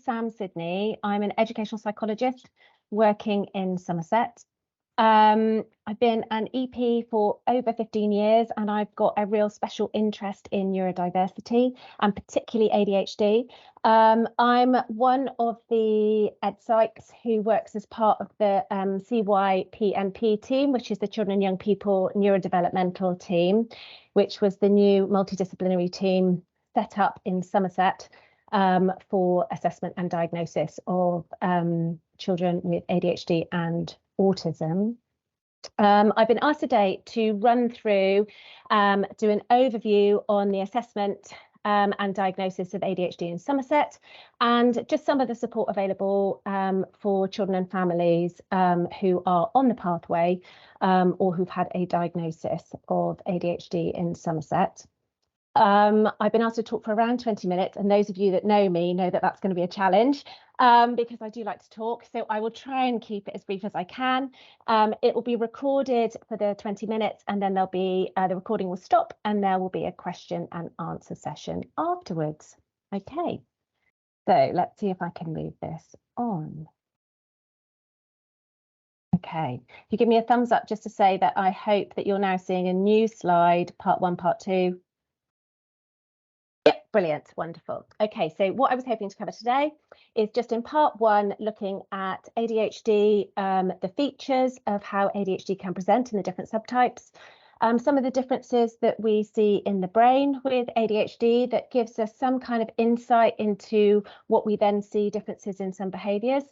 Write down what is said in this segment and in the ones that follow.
Sam Sydney. I'm an educational psychologist working in Somerset. I've been an EP for over 15 years, and I've got a real special interest in neurodiversity and particularly ADHD. I'm one of the ed psychs who works as part of the CYPNP team, which is the Children and Young People Neurodevelopmental team, which was the new multidisciplinary team set up in Somerset for assessment and diagnosis of children with ADHD and autism. I've been asked today to run through, do an overview on the assessment and diagnosis of ADHD in Somerset, and just some of the support available for children and families who are on the pathway or who've had a diagnosis of ADHD in Somerset. I've been asked to talk for around 20 minutes, and those of you that know me know that that's going to be a challenge because I do like to talk, so I will try and keep it as brief as I can. It will be recorded for the 20 minutes, and then there'll be the recording will stop and there will be a question and answer session afterwards. Okay, so let's see if I can move this on. Okay, if you give me a thumbs up just to say that I hope that you're now seeing a new slide, part 1, part 2. Yep, brilliant, wonderful. Okay, so what I was hoping to cover today is just in part 1, looking at ADHD, the features of how ADHD can present in the different subtypes, some of the differences that we see in the brain with ADHD that gives us some kind of insight into what we then see differences in some behaviours,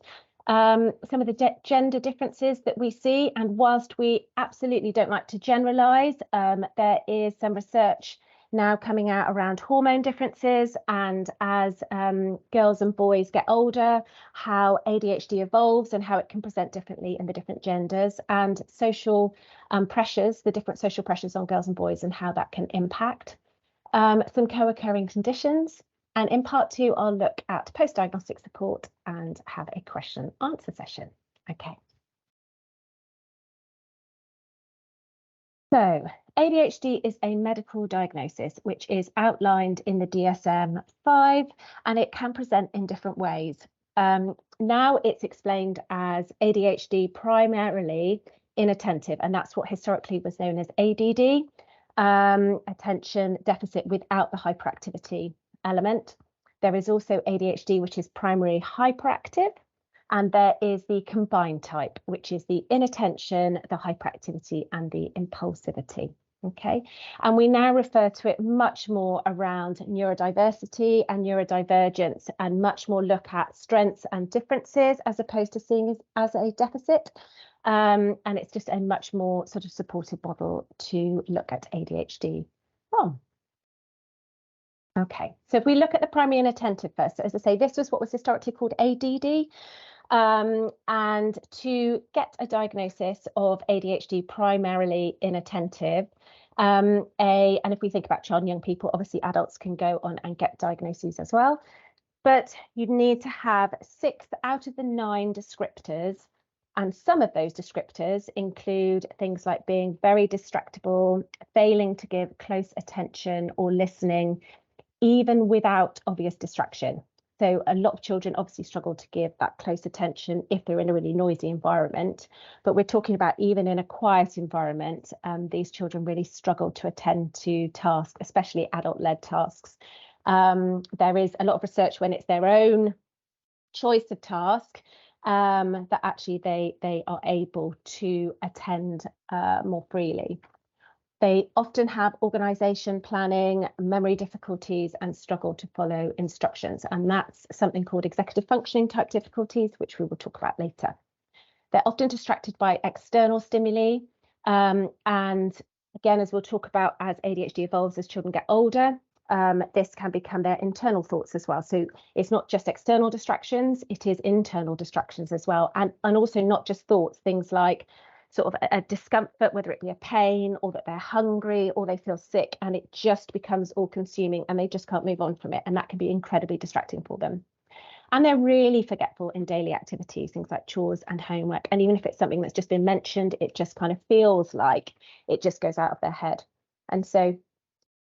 some of the gender differences that we see, and whilst we absolutely don't like to generalise, there is some research now coming out around hormone differences, and as girls and boys get older, how ADHD evolves and how it can present differently in the different genders, and social pressures, the different social pressures on girls and boys and how that can impact. Some co-occurring conditions, and in part 2 I'll look at post-diagnostic support and have a question answer session. Okay. So ADHD is a medical diagnosis which is outlined in the DSM-5, and it can present in different ways. Now it's explained as ADHD primarily inattentive, and that's what historically was known as ADD, attention deficit without the hyperactivity element. There is also ADHD, which is primary hyperactive, and there is the combined type, which is the inattention, the hyperactivity, and the impulsivity. Okay, and we now refer to it much more around neurodiversity and neurodivergence, and much more look at strengths and differences as opposed to seeing it as a deficit. And it's just a much more sort of supportive model to look at ADHD from. Okay, so if we look at the primary inattentive first, so as I say, this was what was historically called ADD. And to get a diagnosis of ADHD primarily inattentive, and if we think about child and young people, obviously adults can go on and get diagnoses as well, but you'd need to have 6 out of the 9 descriptors, and some of those descriptors include things like being very distractible, failing to give close attention or listening, even without obvious distraction. So a lot of children obviously struggle to give that close attention if they're in a really noisy environment, but we're talking about even in a quiet environment, these children really struggle to attend to tasks, especially adult-led tasks. There is a lot of research when it's their own choice of task that actually they are able to attend more freely. They often have organisation, planning, memory difficulties, and struggle to follow instructions. And that's something called executive functioning type difficulties, which we will talk about later. They're often distracted by external stimuli. And again, as we'll talk about, as ADHD evolves, as children get older, this can become their internal thoughts as well. So it's not just external distractions, it is internal distractions as well. And also not just thoughts, things like sort of a discomfort, whether it be a pain or that they're hungry or they feel sick, and it just becomes all consuming and they just can't move on from it, and that can be incredibly distracting for them. And they're really forgetful in daily activities, things like chores and homework, and even if it's something that's just been mentioned, it just kind of feels like it just goes out of their head. And so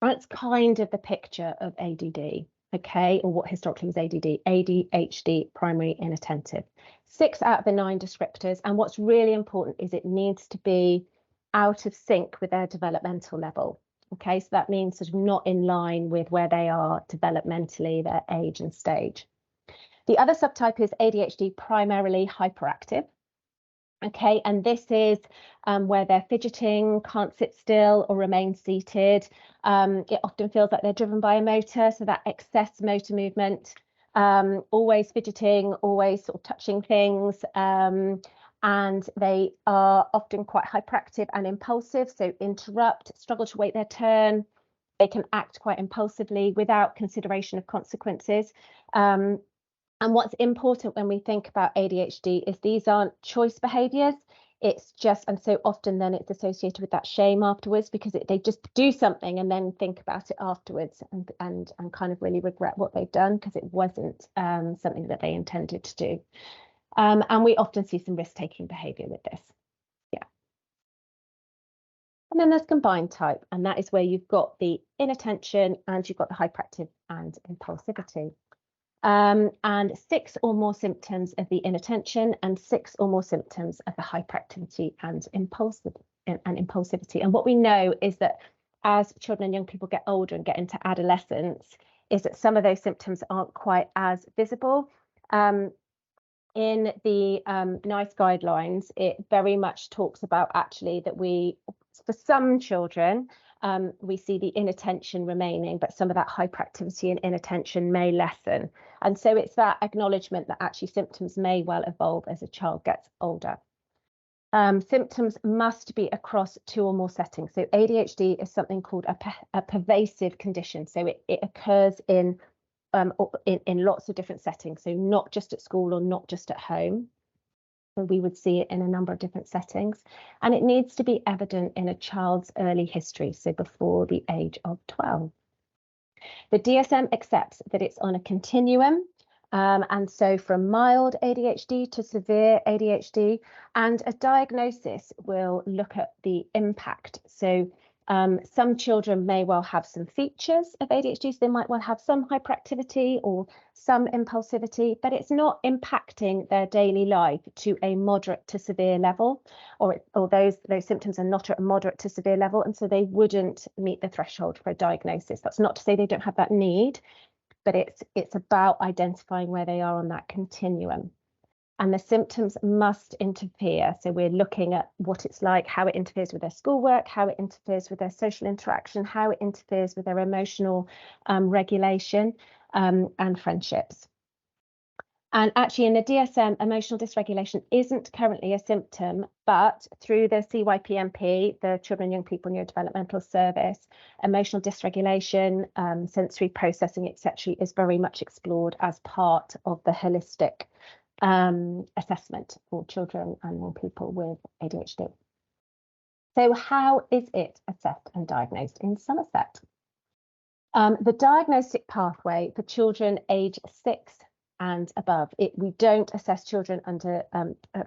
that's kind of the picture of ADD. okay, or what historically was ADD, ADHD, primary inattentive. 6 out of the 9 descriptors. And what's really important is it needs to be out of sync with their developmental level. Okay, so that means sort of not in line with where they are developmentally, their age and stage. The other subtype is ADHD primarily hyperactive. Okay, and this is where they're fidgeting, can't sit still or remain seated. It often feels like they're driven by a motor, so that excess motor movement, always fidgeting, always sort of touching things. And they are often quite hyperactive and impulsive, so interrupt, struggle to wait their turn. They can act quite impulsively without consideration of consequences. And what's important when we think about ADHD is these aren't choice behaviors. It's just, and so often then it's associated with that shame afterwards, because they just do something and then think about it afterwards and kind of really regret what they've done because it wasn't something that they intended to do. And we often see some risk-taking behavior with this. Yeah. And then there's combined type, and that is where you've got the inattention and you've got the hyperactive and impulsivity. And 6 or more symptoms of the inattention and 6 or more symptoms of the hyperactivity and impulsivity. And what we know is that as children and young people get older and get into adolescence, is that some of those symptoms aren't quite as visible. In the NICE guidelines, it very much talks about actually that for some children, we see the inattention remaining, but some of that hyperactivity and inattention may lessen. And so it's that acknowledgement that actually symptoms may well evolve as a child gets older. Symptoms must be across 2 or more settings. So ADHD is something called a pervasive condition. So it occurs in lots of different settings. So not just at school or not just at home. So we would see it in a number of different settings, and it needs to be evident in a child's early history, so before the age of 12. The DSM accepts that it's on a continuum, and so from mild ADHD to severe ADHD, and a diagnosis will look at the impact. So some children may well have some features of ADHD, so they might well have some hyperactivity or some impulsivity, but it's not impacting their daily life to a moderate to severe level, or those symptoms are not at a moderate to severe level, and so they wouldn't meet the threshold for a diagnosis. That's not to say they don't have that need, but it's about identifying where they are on that continuum. And the symptoms must interfere. So we're looking at what it's like, how it interferes with their schoolwork, how it interferes with their social interaction, how it interferes with their emotional regulation and friendships. And actually in the DSM, emotional dysregulation isn't currently a symptom, but through the CYPMP, the Children and Young People Neurodevelopmental Service, emotional dysregulation, sensory processing, etc., is very much explored as part of the holistic assessment for children and young people with ADHD. So how is it assessed and diagnosed in Somerset? The diagnostic pathway for children age 6 and above, we don't assess children under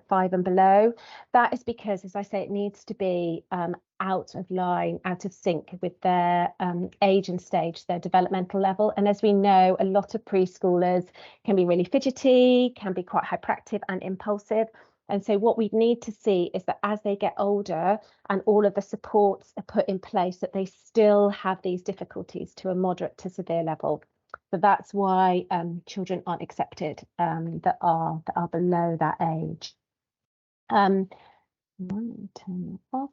5 and below. That is because, as I say, it needs to be out of line, out of sync with their age and stage, their developmental level. And as we know, a lot of preschoolers can be really fidgety, can be quite hyperactive and impulsive. And so what we need to see is that as they get older and all of the supports are put in place, that they still have these difficulties to a moderate to severe level. So that's why children aren't accepted that are below that age. Turn it off.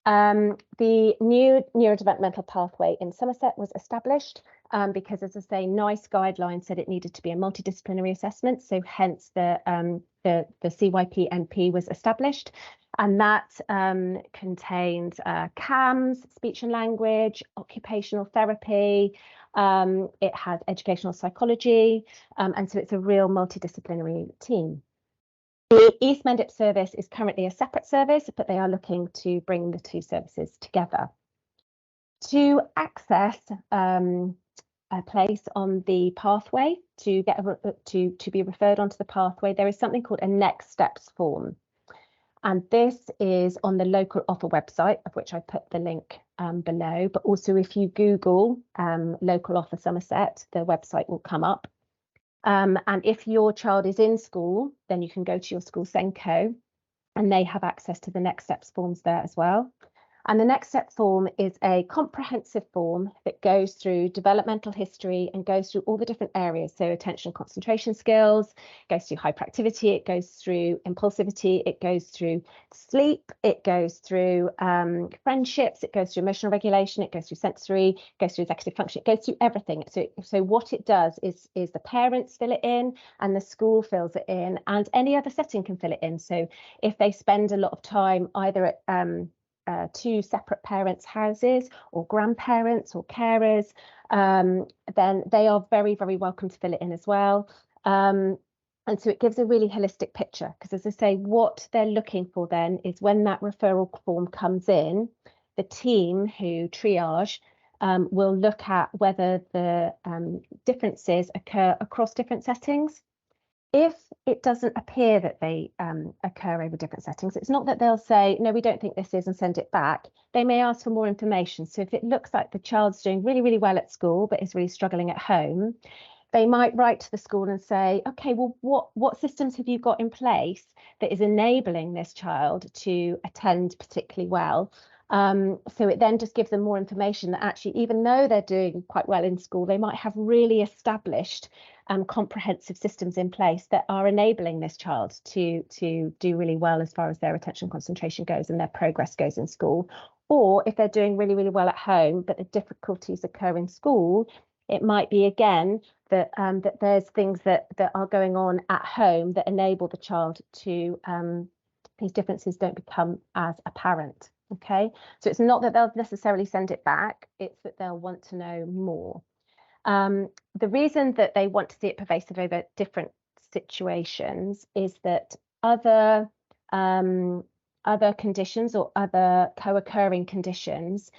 The new neurodevelopmental pathway in Somerset was established because, as I say, NICE guidelines said it needed to be a multidisciplinary assessment, so hence the CYP-NP was established, and that contains CAMS, speech and language, occupational therapy, it has educational psychology, and so it's a real multidisciplinary team. The East Mendip service is currently a separate service, but they are looking to bring the 2 services together. To access a place on the pathway, to get to be referred onto the pathway, there is something called a next steps form. And this is on the local offer website, of which I put the link below. But also if you Google local offer Somerset, the website will come up. And if your child is in school, then you can go to your school Senko and they have access to the next steps forms there as well. And the next step form is a comprehensive form that goes through developmental history and goes through all the different areas. So attention and concentration skills, goes through hyperactivity, it goes through impulsivity, it goes through sleep, it goes through friendships, it goes through emotional regulation, it goes through sensory, it goes through executive function, it goes through everything. So what it does is the parents fill it in and the school fills it in and any other setting can fill it in. So if they spend a lot of time either at two separate parents' houses or grandparents or carers, then they are very, very welcome to fill it in as well. And so it gives a really holistic picture because, as I say, what they're looking for then is when that referral form comes in, the team who triage will look at whether the differences occur across different settings. If it doesn't appear that they occur over different settings, it's not that they'll say, no, we don't think this is and send it back. They may ask for more information. So if it looks like the child's doing really, really well at school, but is really struggling at home, they might write to the school and say, okay, well, what systems have you got in place that is enabling this child to attend particularly well? So it then just gives them more information that actually, even though they're doing quite well in school, they might have really established comprehensive systems in place that are enabling this child to do really well as far as their attention concentration goes and their progress goes in school. Or if they're doing really, really well at home, but the difficulties occur in school, it might be again that that there's things that are going on at home that enable the child to these differences don't become as apparent. Okay, so it's not that they'll necessarily send it back, it's that they'll want to know more. The reason that they want to see it pervasive over different situations is that other conditions or other co-occurring conditions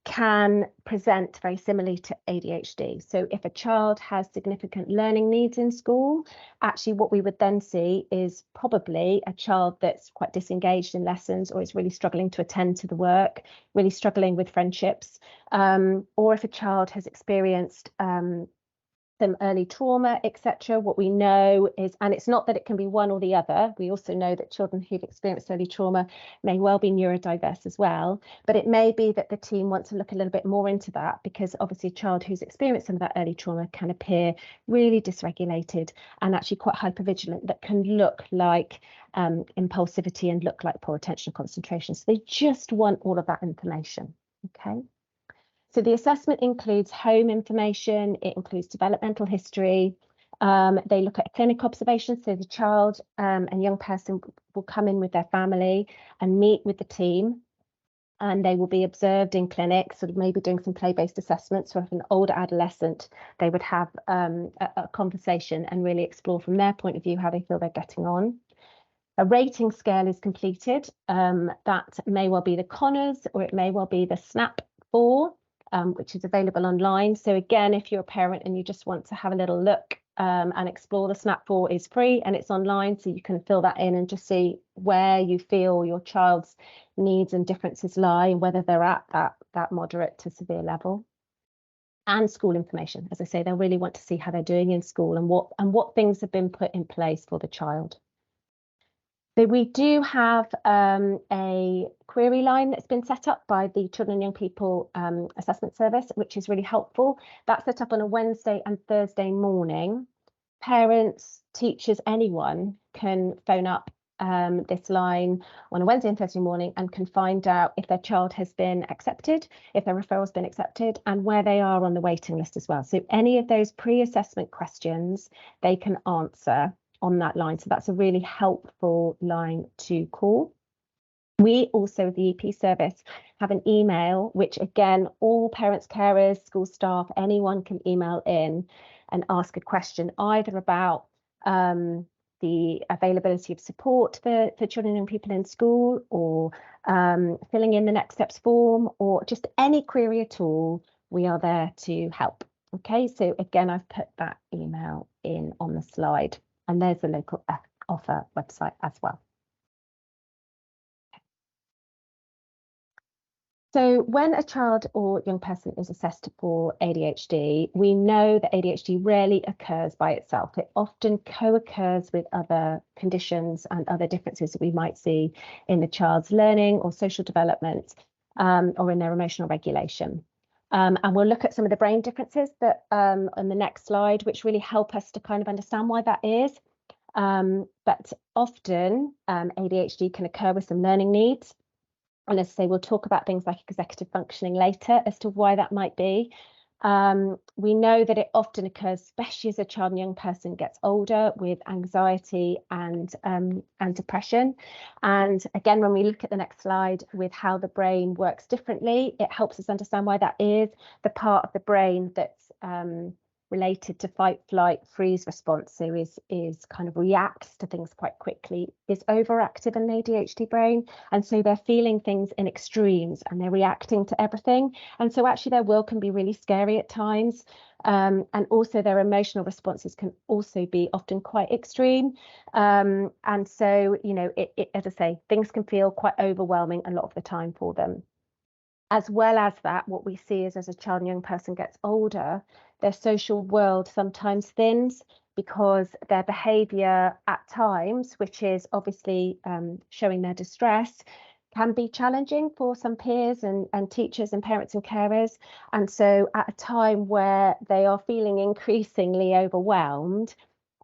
can present very similarly to ADHD. So if a child has significant learning needs in school, actually what we would then see is probably a child that's quite disengaged in lessons or is really struggling to attend to the work, really struggling with friendships, or if a child has experienced some early trauma, etc. What we know is, and it's not that it can be one or the other, we also know that children who've experienced early trauma may well be neurodiverse as well, but it may be that the team want to look a little bit more into that because obviously a child who's experienced some of that early trauma can appear really dysregulated and actually quite hypervigilant, that can look like impulsivity and look like poor attention concentration. So they just want all of that information, okay? So the assessment includes home information, it includes developmental history. They look at clinic observations, so the child and young person will come in with their family and meet with the team, and they will be observed in clinic, sort of maybe doing some play-based assessments. So if an older adolescent, they would have a conversation and really explore from their point of view how they feel they're getting on. A rating scale is completed. That may well be the Connors or it may well be the SNAP 4. Which is available online. So again, if you're a parent and you just want to have a little look and explore, the SNAP 4 is free and it's online, so you can fill that in and just see where you feel your child's needs and differences lie and whether they're at that moderate to severe level. And school information. As I say, they'll really want to see how they're doing in school and what things have been put in place for the child. So we do have a query line that's been set up by the Children and Young People Assessment Service, which is really helpful. That's set up on a Wednesday and Thursday morning. Parents, teachers, anyone can phone up this line on a Wednesday and Thursday morning and can find out if their child has been accepted, if their referral's been accepted, and where they are on the waiting list as well. So any of those pre-assessment questions they can answer on that line. So that's a really helpful line to call. We also, the EP service, have an email, which again, all parents, carers, school staff, anyone can email in and ask a question either about the availability of support for children and young people in school, or filling in the next steps form, or just any query at all. We are there to help. Okay, so again, I've put that email in on the slide. And there's the local offer website as well. So when a child or young person is assessed for ADHD, we know that ADHD rarely occurs by itself. It often co-occurs with other conditions and other differences that we might see in the child's learning or social development, or in their emotional regulation. And we'll look at some of the brain differences that on the next slide, which really help us to kind of understand why that is. But often ADHD can occur with some learning needs. And as I say, we'll talk about things like executive functioning later as to why that might be. We know that it often occurs, especially as a child and young person gets older, with anxiety and depression. And again, when we look at the next slide with how the brain works differently, it helps us understand why that is. The part of the brain that's related to fight, flight, freeze response, so is kind of reacts to things quite quickly, is overactive in the ADHD brain. And so they're feeling things in extremes and they're reacting to everything. And so actually their will can be really scary at times. And also their emotional responses can also be often quite extreme. And so, you know, as I say, things can feel quite overwhelming a lot of the time for them. As well as that, what we see is as a child and young person gets older, their social world sometimes thins because their behaviour at times, which is obviously showing their distress, can be challenging for some peers and teachers and parents and carers. And so at a time where they are feeling increasingly overwhelmed,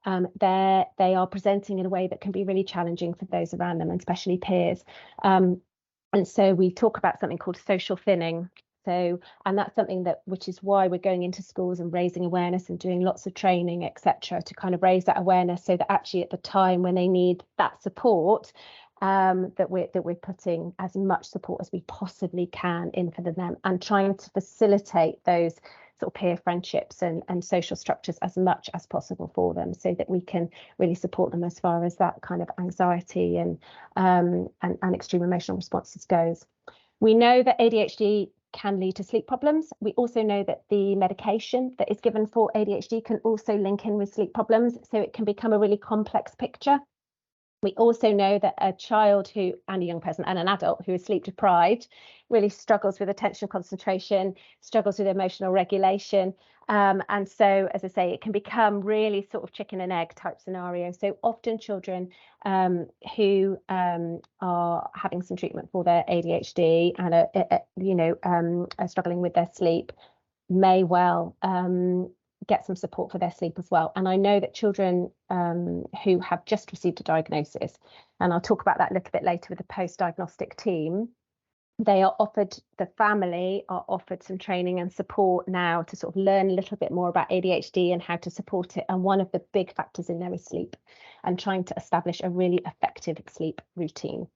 they are presenting in a way that can be really challenging for those around them, and especially peers. And so we talk about something called social thinning. So, and that's something which is why we're going into schools and raising awareness and doing lots of training, etc., to kind of raise that awareness, so that actually at the time when they need that support, that we're putting as much support as we possibly can in for them, and trying to facilitate those sort of peer friendships and social structures as much as possible for them, so that we can really support them as far as that kind of anxiety and extreme emotional responses goes. We know that ADHD can lead to sleep problems. We also know that the medication that is given for ADHD can also link in with sleep problems, so it can become a really complex picture. We also know that a child and a young person and an adult who is sleep deprived really struggles with attention, concentration, struggles with emotional regulation. And so, as I say, it can become really sort of chicken and egg type scenario. So often children who are having some treatment for their ADHD and are struggling with their sleep may well get some support for their sleep as well. And I know that children who have just received a diagnosis, and I'll talk about that a little bit later with the post-diagnostic team, the family are offered some training and support now to sort of learn a little bit more about ADHD and how to support it. And one of the big factors in there is sleep, and trying to establish a really effective sleep routine.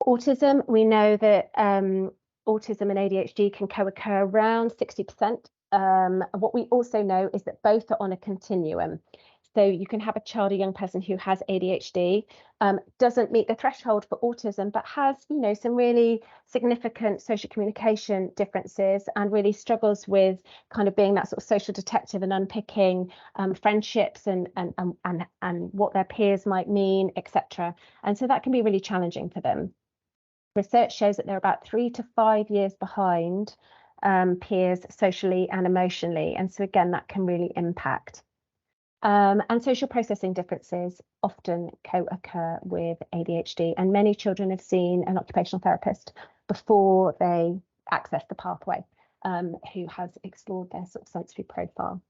Autism, we know that autism and ADHD can co-occur around 60%. What we also know is that both are on a continuum. So you can have a child or young person who has ADHD, doesn't meet the threshold for autism, but has, you know, some really significant social communication differences and really struggles with kind of being that sort of social detective and unpicking friendships and what their peers might mean, etc. And so that can be really challenging for them. Research shows that they're about 3 to 5 years behind peers socially and emotionally. And so again, that can really impact. And social processing differences often co-occur with ADHD, and many children have seen an occupational therapist before they access the pathway, who has explored their sort of sensory profile.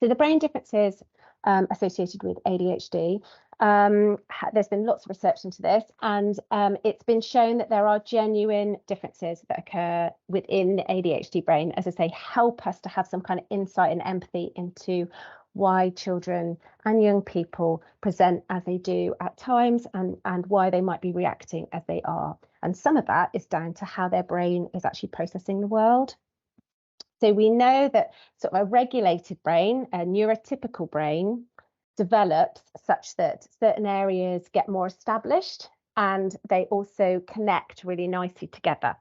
So the brain differences associated with ADHD, there's been lots of research into this, and it's been shown that there are genuine differences that occur within the ADHD brain, as I say, help us to have some kind of insight and empathy into why children and young people present as they do at times, and why they might be reacting as they are. And some of that is down to how their brain is actually processing the world. So we know that sort of a regulated brain, a neurotypical brain, develops such that certain areas get more established and they also connect really nicely together.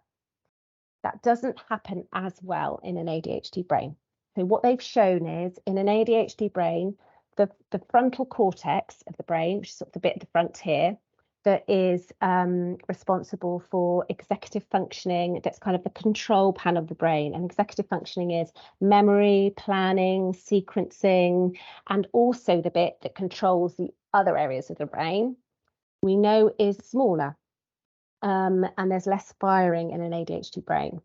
That doesn't happen as well in an ADHD brain. So what they've shown is in an ADHD brain, the frontal cortex of the brain, which is sort of the bit at the front here, that is responsible for executive functioning. That's kind of the control panel of the brain. And executive functioning is memory, planning, sequencing, and also the bit that controls the other areas of the brain, we know is smaller. And there's less firing in an ADHD brain.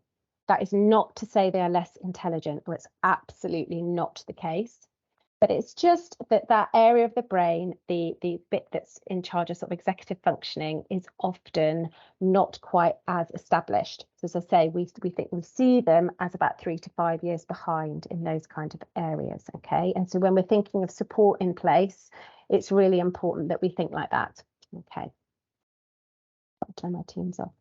That is not to say they are less intelligent, or it's absolutely not the case. But it's just that that area of the brain, the bit that's in charge of sort of executive functioning, is often not quite as established. So as I say, we think we see them as about 3 to 5 years behind in those kind of areas. Okay, and so when we're thinking of support in place, it's really important that we think like that. Okay, I'll turn my Teams off.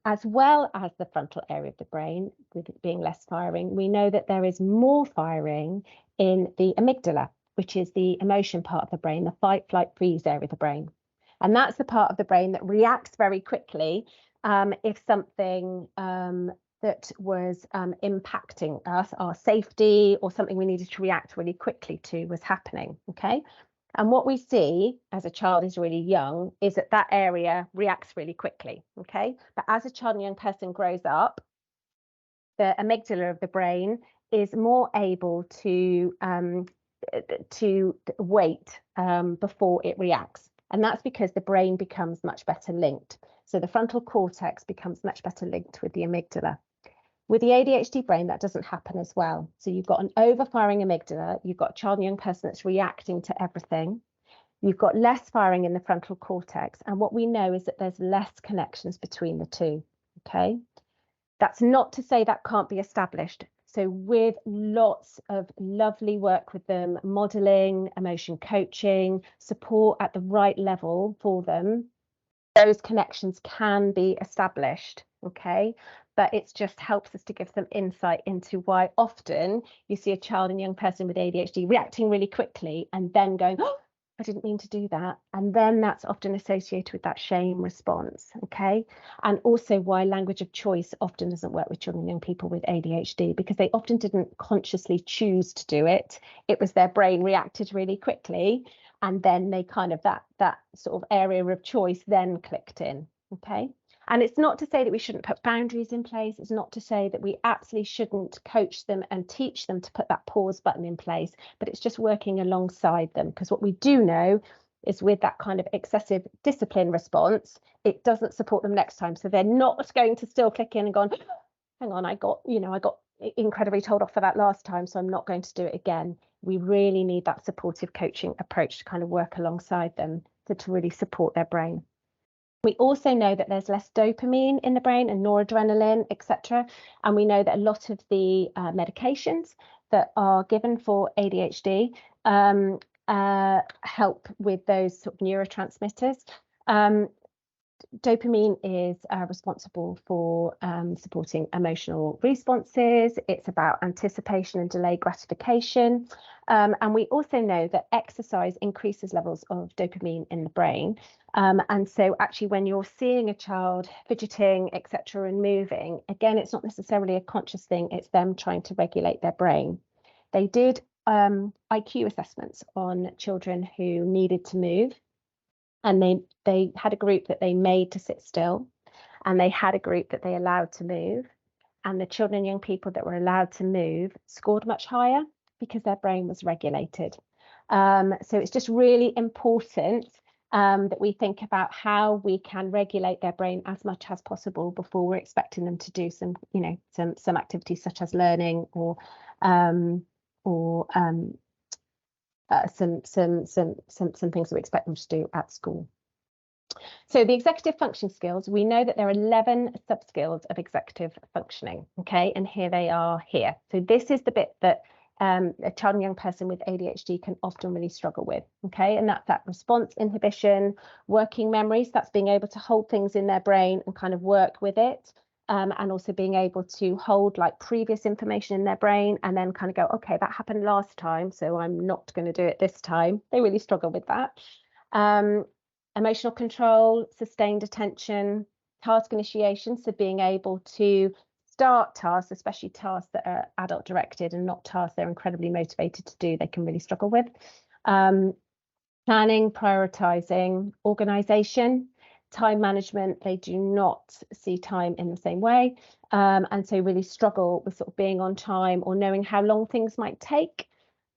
As well as the frontal area of the brain, with it being less firing, we know that there is more firing in the amygdala, which is the emotion part of the brain, the fight, flight, freeze area of the brain. And that's the part of the brain that reacts very quickly if something that was impacting us, our safety, or something we needed to react really quickly to was happening. Okay. And what we see as a child is really young is that that area reacts really quickly, okay? But as a child and young person grows up, the amygdala of the brain is more able to wait before it reacts. And that's because the brain becomes much better linked. So the frontal cortex becomes much better linked with the amygdala. With the ADHD brain, that doesn't happen as well. So you've got an overfiring amygdala, you've got a child and young person that's reacting to everything. You've got less firing in the frontal cortex. And what we know is that there's less connections between the two, okay? That's not to say that can't be established. So with lots of lovely work with them, modeling, emotion coaching, support at the right level for them, those connections can be established, okay? But it just helps us to give some insight into why often you see a child and young person with ADHD reacting really quickly and then going, oh, I didn't mean to do that. And then that's often associated with that shame response, okay? And also why language of choice often doesn't work with children and young people with ADHD, because they often didn't consciously choose to do it. It was their brain reacted really quickly, and then they kind of that sort of area of choice then clicked in, okay? And it's not to say that we shouldn't put boundaries in place. It's not to say that we absolutely shouldn't coach them and teach them to put that pause button in place, but it's just working alongside them. Because what we do know is with that kind of excessive discipline response, it doesn't support them next time. So they're not going to still click in and go, hang on, I got incredibly told off for that last time, so I'm not going to do it again. We really need that supportive coaching approach to kind of work alongside them to really support their brain. We also know that there's less dopamine in the brain and noradrenaline, etc. And we know that a lot of the medications that are given for ADHD help with those sort of neurotransmitters. Dopamine is responsible for supporting emotional responses. It's about anticipation and delayed gratification. And we also know that exercise increases levels of dopamine in the brain. And so actually when you're seeing a child fidgeting, etc., and moving, again, it's not necessarily a conscious thing. It's them trying to regulate their brain. They did IQ assessments on children who needed to move. And they had a group that they made to sit still, and they had a group that they allowed to move. And the children and young people that were allowed to move scored much higher because their brain was regulated. So it's just really important that we think about how we can regulate their brain as much as possible before we're expecting them to do some activities such as learning or some things that we expect them to do at school. So the executive function skills, we know that there are 11 sub-skills of executive functioning, okay? And here they are here. So this is the bit that a child and young person with ADHD can often really struggle with, okay? And that's that response inhibition, working memories, that's being able to hold things in their brain and kind of work with it. And also being able to hold like previous information in their brain and then kind of go, okay, that happened last time, so I'm not going to do it this time. They really struggle with that. Emotional control, sustained attention, task initiation, so being able to start tasks, especially tasks that are adult directed and not tasks they're incredibly motivated to do, they can really struggle with. Planning, prioritizing, organization, time management, they do not see time in the same way. And so really struggle with sort of being on time or knowing how long things might take.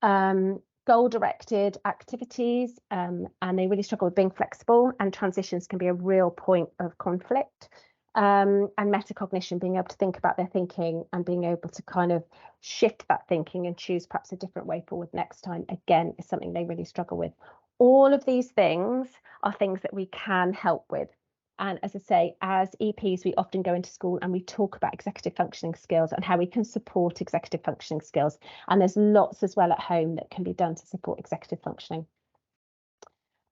Goal-directed activities, and they really struggle with being flexible, and transitions can be a real point of conflict. And metacognition, being able to think about their thinking and being able to kind of shift that thinking and choose perhaps a different way forward next time, again, is something they really struggle with. All of these things are things that we can help with. And as I say, as EPs, we often go into school and we talk about executive functioning skills and how we can support executive functioning skills. And there's lots as well at home that can be done to support executive functioning.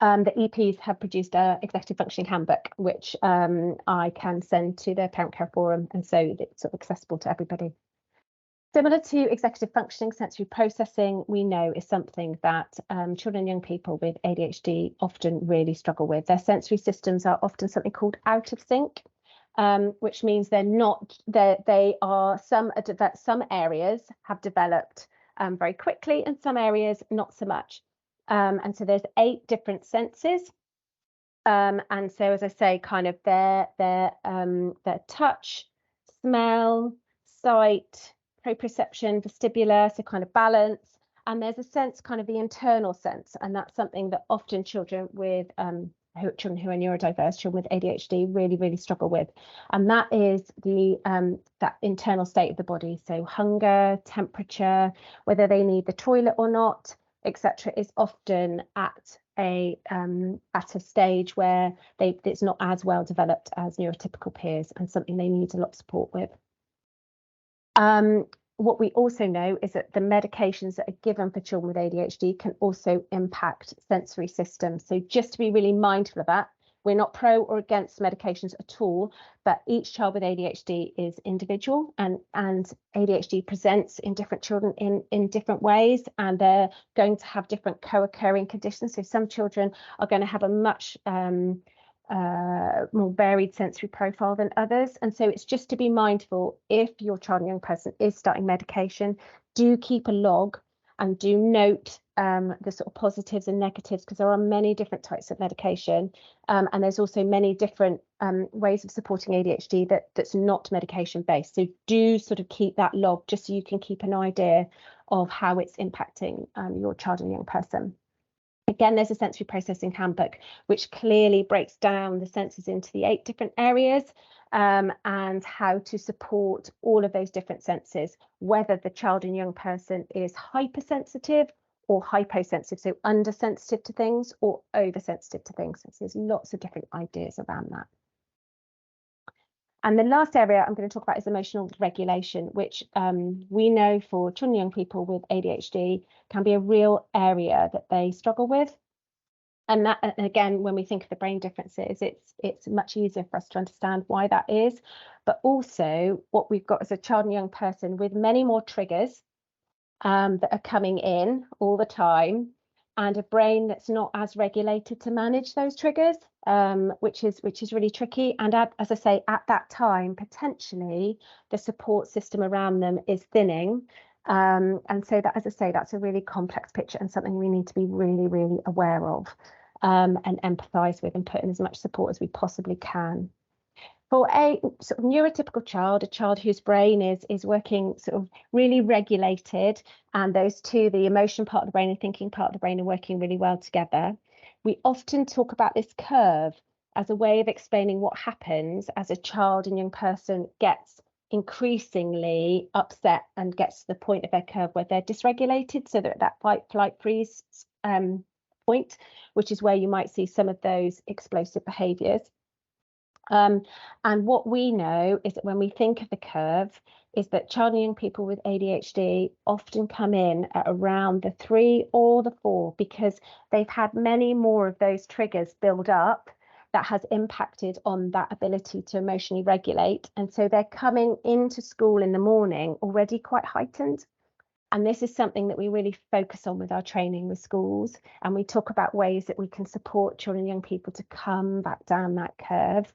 The EPs have produced an executive functioning handbook, which I can send to the Parent Care Forum, and so it's sort of accessible to everybody. Similar to executive functioning, sensory processing, we know is something that children and young people with ADHD often really struggle with. Their sensory systems are often something called out of sync, which means some areas have developed very quickly and some areas not so much. And so there's 8 different senses. And so, as I say, kind of their touch, smell, sight, proprioception, vestibular, so kind of balance. And there's a sense, kind of the internal sense, and that's something that often children with children who are neurodiverse, children with ADHD, really struggle with. And that is the that internal state of the body. So hunger, temperature, whether they need the toilet or not, etc., is often at a stage where it's not as well developed as neurotypical peers, and something they need a lot of support with. What we also know is that the medications that are given for children with ADHD can also impact sensory systems. So just to be really mindful of that, we're not pro or against medications at all, but each child with ADHD is individual, and ADHD presents in different children in different ways, and they're going to have different co-occurring conditions. So some children are going to have a much more varied sensory profile than others. And so it's just to be mindful, if your child and young person is starting medication, do keep a log and do note the sort of positives and negatives, because there are many different types of medication, and there's also many different ways of supporting ADHD that's not medication based. So do sort of keep that log, just so you can keep an idea of how it's impacting your child and young person. Again, there's a sensory processing handbook, which clearly breaks down the senses into the 8 different areas, and how to support all of those different senses, whether the child and young person is hypersensitive or hyposensitive, so undersensitive to things or oversensitive to things. So there's lots of different ideas around that. And the last area I'm going to talk about is emotional regulation, which we know for children and young people with ADHD can be a real area that they struggle with. And that, and again, when we think of the brain differences, it's much easier for us to understand why that is. But also what we've got as a child and young person with many more triggers that are coming in all the time, and a brain that's not as regulated to manage those triggers, which is really tricky. And as I say, at that time, potentially the support system around them is thinning. And so that, as I say, that's a really complex picture and something we need to be really aware of, and empathise with, and put in as much support as we possibly can. For a sort of neurotypical child, a child whose brain is working sort of really regulated, and those two, the emotion part of the brain and thinking part of the brain, are working really well together, we often talk about this curve as a way of explaining what happens as a child and young person gets increasingly upset and gets to the point of their curve where they're dysregulated, so they're at that fight, flight, freeze point, which is where you might see some of those explosive behaviours. And what we know is that when we think of the curve, is that child and young people with ADHD often come in at around the 3 or the 4, because they've had many more of those triggers build up that has impacted on that ability to emotionally regulate. And so they're coming into school in the morning already quite heightened. And this is something that we really focus on with our training with schools. And we talk about ways that we can support children and young people to come back down that curve.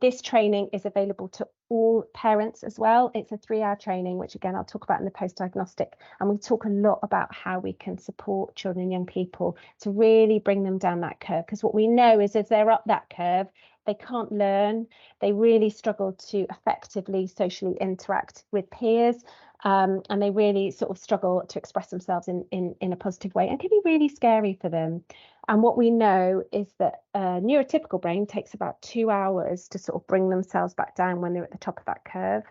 This training is available to all parents as well. It's a 3-hour training, which again, I'll talk about in the post-diagnostic. And we talk a lot about how we can support children and young people to really bring them down that curve. Because what we know is as they're up that curve, they can't learn. They really struggle to effectively socially interact with peers. And they really sort of struggle to express themselves in a positive way, and can be really scary for them. And what we know is that a neurotypical brain takes about 2 hours to sort of bring themselves back down when they're at the top of that curve.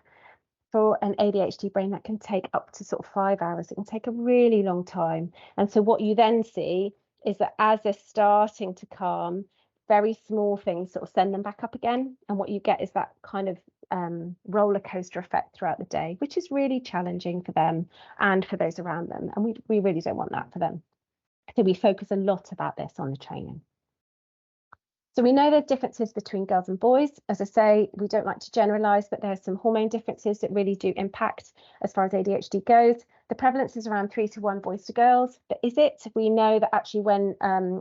For an ADHD brain, that can take up to sort of 5 hours. It can take a really long time. And so what you then see is that as they're starting to calm, very small things sort of send them back up again. And what you get is that kind of roller coaster effect throughout the day, which is really challenging for them and for those around them. And we really don't want that for them. So we focus a lot about this on the training. So we know there are differences between girls and boys. As I say, we don't like to generalize, but there are some hormone differences that really do impact as far as ADHD goes. The prevalence is around 3 to 1 boys to girls. But is it? We know that actually when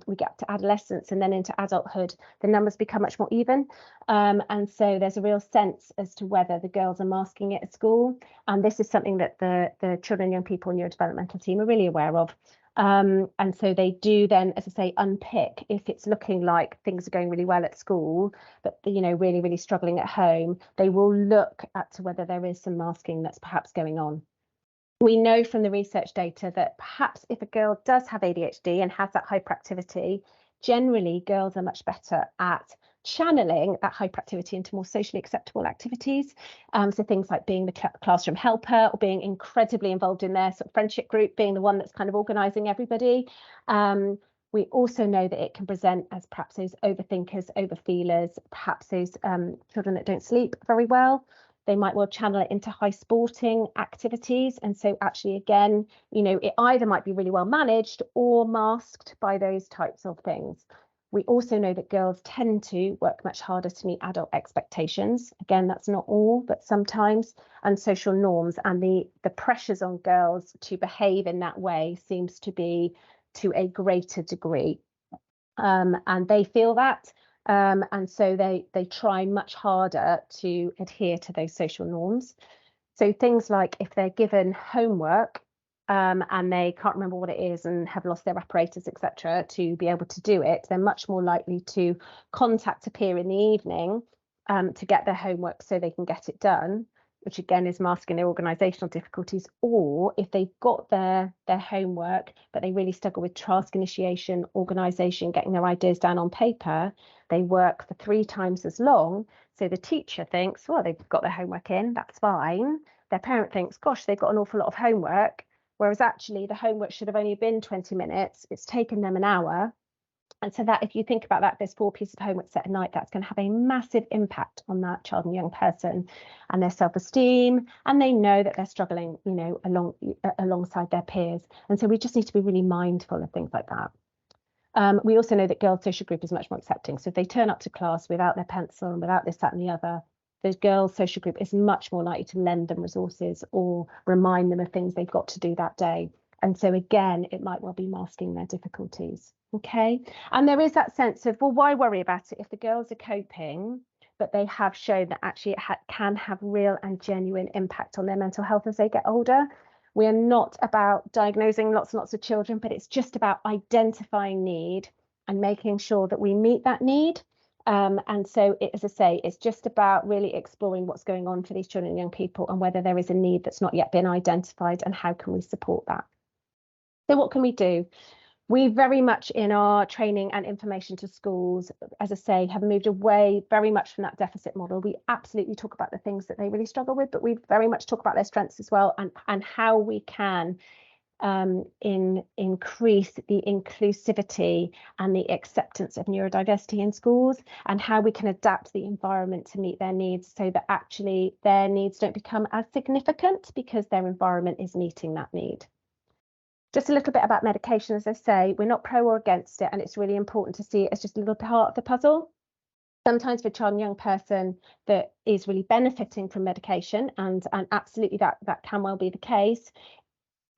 we get to adolescence and then into adulthood, the numbers become much more even. And so there's a real sense as to whether the girls are masking it at school. And this is something that the children and young people neurodevelopmental team are really aware of. And so they do then, as I say, unpick if it's looking like things are going really well at school, but really, really struggling at home. They will look at to whether there is some masking that's perhaps going on. We know from the research data that perhaps if a girl does have ADHD and has that hyperactivity, generally girls are much better at channeling that hyperactivity into more socially acceptable activities. So things like being the classroom helper or being incredibly involved in their sort of friendship group, being the one that's kind of organising everybody. We also know that it can present as perhaps those overthinkers, overfeelers, perhaps those children that don't sleep very well. They might well channel it into high sporting activities. And so actually, again, it either might be really well managed or masked by those types of things. We also know that girls tend to work much harder to meet adult expectations. Again, that's not all, but sometimes, and social norms and the pressures on girls to behave in that way seems to be to a greater degree. And they feel that. And so they try much harder to adhere to those social norms. So things like if they're given homework and they can't remember what it is and have lost their apparatus, etc., to be able to do it, they're much more likely to contact a peer in the evening to get their homework so they can get it done, which again is masking their organisational difficulties. Or if they've got their homework, but they really struggle with task initiation, organisation, getting their ideas down on paper, they work for 3 times as long. So the teacher thinks, well, they've got their homework in, that's fine. Their parent thinks, gosh, they've got an awful lot of homework. Whereas actually the homework should have only been 20 minutes. It's taken them an hour. And so that if you think about that, there's 4 pieces of homework set a night, that's going to have a massive impact on that child and young person and their self-esteem. And they know that they're struggling, alongside their peers. And so we just need to be really mindful of things like that. We also know that girls' social group is much more accepting. So if they turn up to class without their pencil and without this, that and the other, the girls' social group is much more likely to lend them resources or remind them of things they've got to do that day. And so again, it might well be masking their difficulties. Okay. And there is that sense of, well, why worry about it if the girls are coping, but they have shown that actually it can have real and genuine impact on their mental health as they get older. We are not about diagnosing lots and lots of children, but it's just about identifying need and making sure that we meet that need. And so, as I say, it's just about really exploring what's going on for these children and young people and whether there is a need that's not yet been identified and how can we support that. So what can we do? We very much in our training and information to schools, as I say, have moved away very much from that deficit model. We absolutely talk about the things that they really struggle with, but we very much talk about their strengths as well and how we can increase the inclusivity and the acceptance of neurodiversity in schools and how we can adapt the environment to meet their needs so that actually their needs don't become as significant because their environment is meeting that need. Just a little bit about medication, as I say, we're not pro or against it, and it's really important to see it as just a little part of the puzzle. Sometimes for a child and young person that is really benefiting from medication, and absolutely that can well be the case,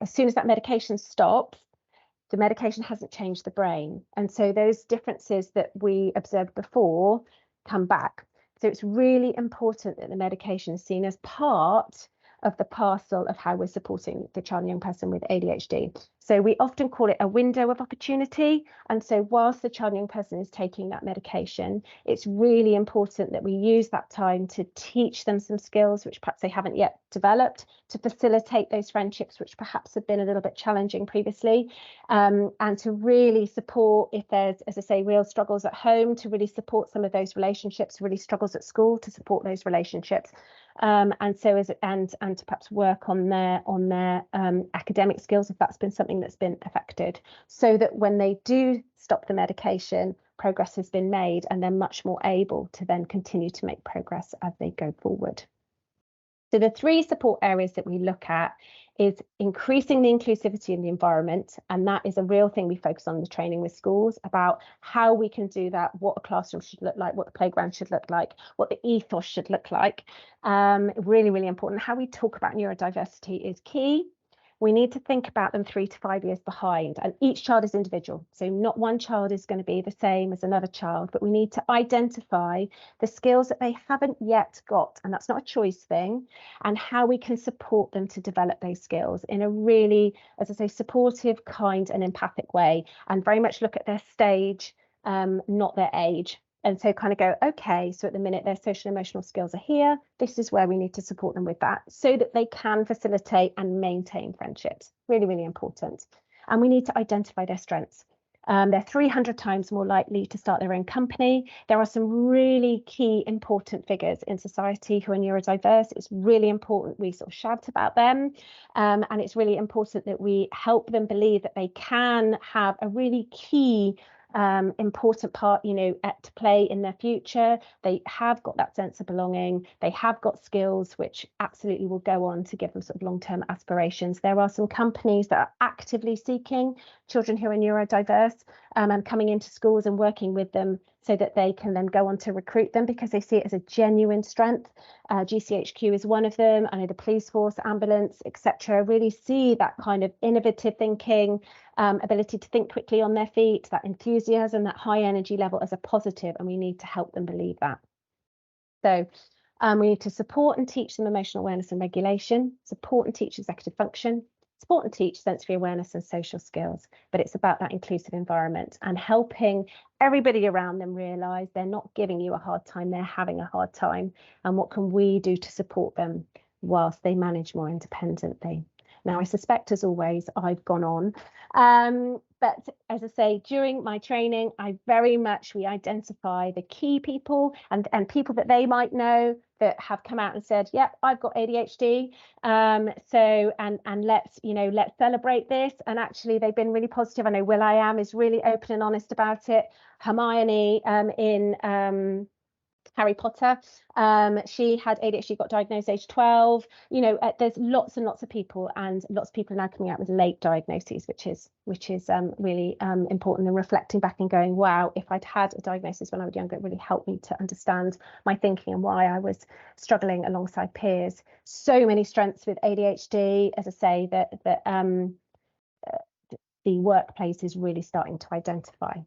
as soon as that medication stops, the medication hasn't changed the brain. And so those differences that we observed before come back. So it's really important that the medication is seen as part of the parcel of how we're supporting the child and young person with ADHD. So we often call it a window of opportunity. And so whilst the child and young person is taking that medication, it's really important that we use that time to teach them some skills which perhaps they haven't yet developed, to facilitate those friendships which perhaps have been a little bit challenging previously, and to really support, if there's, as I say, real struggles at home, to really support some of those relationships, really struggles at school, to support those relationships. And to perhaps work on their academic skills if that's been something that's been affected, so that when they do stop the medication, progress has been made and they're much more able to then continue to make progress as they go forward. So the 3 support areas that we look at is increasing the inclusivity in the environment, and that is a real thing we focus on in the training with schools, about how we can do that, what a classroom should look like, what the playground should look like, what the ethos should look like. Really, really important. How we talk about neurodiversity is key. We need to think about them 3 to 5 years behind, and each child is individual. So not one child is going to be the same as another child, but we need to identify the skills that they haven't yet got, and that's not a choice thing, and how we can support them to develop those skills in a really, as I say, supportive, kind and empathic way, and very much look at their stage, not their age. And so kind of go, okay, so at the minute their social and emotional skills are here. This is where we need to support them with that, so that they can facilitate and maintain friendships. Really, really important. And we need to identify their strengths. They're 300 times more likely to start their own company. There are some really key important figures in society who are neurodiverse. It's really important we sort of shout about them. And it's really important that we help them believe that they can have a really key important part, to play in their future. They have got that sense of belonging. They have got skills which absolutely will go on to give them sort of long-term aspirations. There are some companies that are actively seeking children who are neurodiverse, and coming into schools and working with them so that they can then go on to recruit them, because they see it as a genuine strength. GCHQ is one of them. I know the police force, ambulance, etc. really see that kind of innovative thinking, ability to think quickly on their feet, that enthusiasm, that high energy level as a positive, and we need to help them believe that. So we need to support and teach them emotional awareness and regulation, support and teach executive function, support and teach sensory awareness and social skills. But it's about that inclusive environment and helping everybody around them realise they're not giving you a hard time, they're having a hard time, and what can we do to support them whilst they manage more independently. Now, I suspect, as always, I've gone on. But as I say, during my training, we identify the key people and people that they might know that have come out and said, yep, I've got ADHD. And let's celebrate this. And actually, they've been really positive. I know Will.I.Am is really open and honest about it. Hermione in Harry Potter, she had ADHD, got diagnosed age 12. There's lots and lots of people, and lots of people are now coming out with late diagnoses, which is really important, and reflecting back and going, wow, if I'd had a diagnosis when I was younger, it really helped me to understand my thinking and why I was struggling alongside peers. So many strengths with ADHD, as I say, that the workplace is really starting to identify.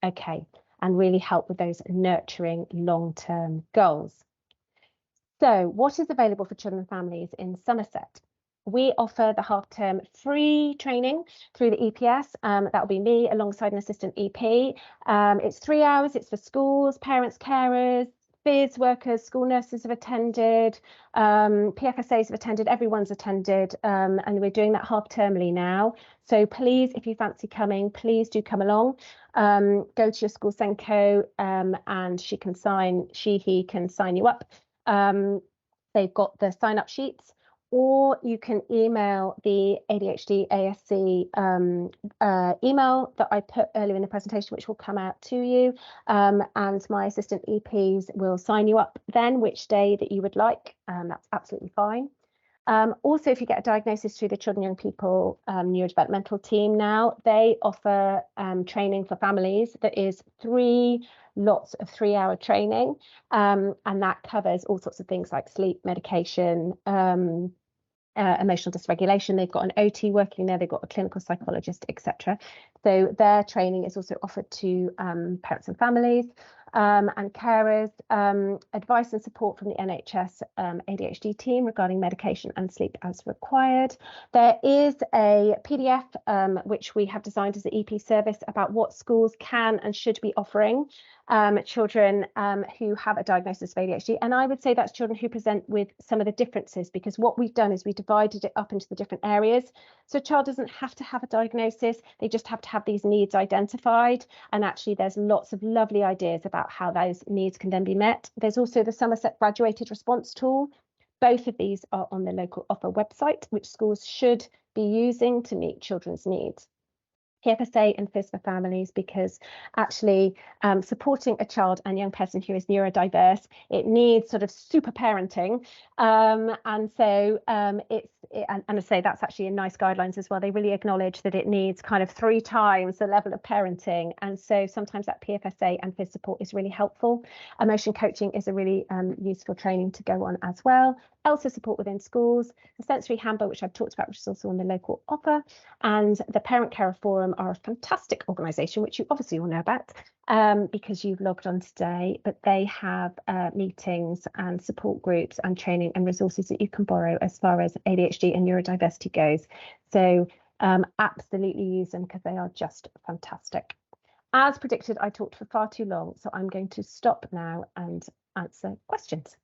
Okay. And really help with those nurturing long-term goals. So what is available for children and families in Somerset? We offer the half-term free training through the EPS. That will be me alongside an assistant EP. It's 3 hours. It's for schools, parents, carers, FIS workers, school nurses have attended, PFSAs have attended, everyone's attended, and we're doing that half-termly now. So please, if you fancy coming, please do come along. Go to your school Senko, and he can sign you up. They've got the sign-up sheets, or you can email the ADHD ASC email that I put earlier in the presentation, which will come out to you, and my assistant EPs will sign you up then, which day that you would like. That's absolutely fine. Also, if you get a diagnosis through the Children and Young People neurodevelopmental team now, they offer training for families that is 3 lots of 3-hour training, and that covers all sorts of things like sleep, medication, emotional dysregulation. They've got an OT working there, they've got a clinical psychologist, etc. So their training is also offered to parents and families and carers, advice and support from the NHS ADHD team regarding medication and sleep as required. There is a PDF which we have designed as an EP service about what schools can and should be offering children who have a diagnosis of ADHD. And I would say that's children who present with some of the differences, because what we've done is we divided it up into the different areas. So a child doesn't have to have a diagnosis, they just have to have these needs identified. And actually there's lots of lovely ideas about how those needs can then be met. There's also the Somerset Graduated Response Tool. Both of these are on the local offer website, which schools should be using to meet children's needs. PFSA and FIS for families, because actually supporting a child and young person who is neurodiverse, it needs sort of super parenting, and so and I say that's actually in NICE guidelines as well. They really acknowledge that it needs kind of 3 times the level of parenting, and so sometimes that PFSA and FIS support is really helpful. Emotion coaching is a really useful training to go on as well. ELSA support within schools, the sensory handbook, which I've talked about, which is also on the local offer, and the Parent Carer Forum are a fantastic organisation, which you obviously all know about because you've logged on today, but they have meetings and support groups and training and resources that you can borrow as far as ADHD and neurodiversity goes. So absolutely use them, because they are just fantastic. As predicted, I talked for far too long, so I'm going to stop now and answer questions.